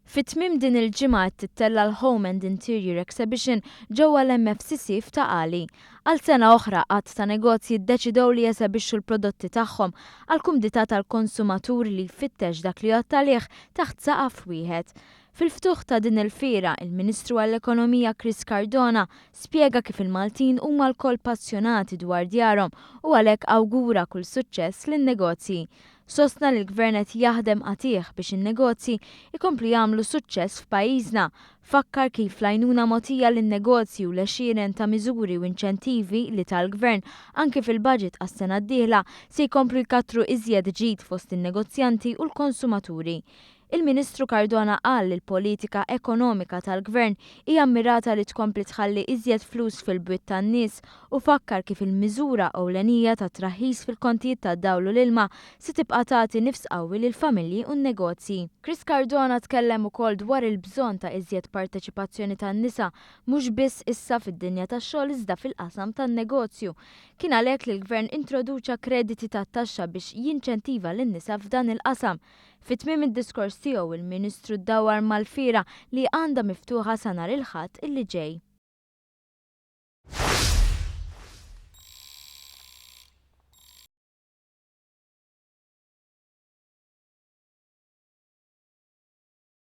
Fit-tmiem din il-ġimgħa tittella l-Home and Interior Exhibition ġewwa l-MFCC f'Taqali. Għal sena oħra qatt ta' negozji ddeċidew li jesebixxu l-prodotti tagħhom għal kumdità tal-konsumatur li jfittex dak li jgħod għalih taħt saqaf wieħed. Fil-ftuħ ta' din il-fiera, il-Ministru għall-Ekonomija Chris Cardona spjega kif il-Maltin huma l-koll passjonati dwar djarhom u għalhekk awgura kull suċċess lin-negozji. Sostna li l-Gvern qed jaħdem qatih biex in-negozji ikomplu jagħmlu suċċess f'pajjiżna. Fakkar kif l-għajnuna mogħtija lin-negozji u l-għexieren ta' miżuri u inċentivi li tal-Gvern anke fil-budget għas-sena d-dieħla se jkomplu jkattru iżjed ġid fost in-negozjanti u l-konsumaturi. Il-Ministru Cardona qal li l-politika ekonomika tal-Gvern hija mmirata li tkompli tħalli iżjed flus fil-bwiet tan-nies u fakkar kif il-miżura ewlenija ta' traħħis fil-kontijiet tad-dawl u l-ilma se tibqa' tagħti nifs qawwi lill-familji u n-negozji. Chris Cardona tkellem ukoll dwar il-bżonn ta' iżjed parteċipazzjoni tan-nisa mhux biss issa fid-dinja tax-xogħol iżda fil-qasam tan-negozju. Kien għalhekk li l-Gvern introduċa krediti tat-taxxa biex jinċentiva lin-nisa f'dan il-qasam. Fit-tmiem id-diskors tiegħu il-Ministru ddawwar mal-fiera li għandha miftuħa sa nhar il-Ħadd illi ġej.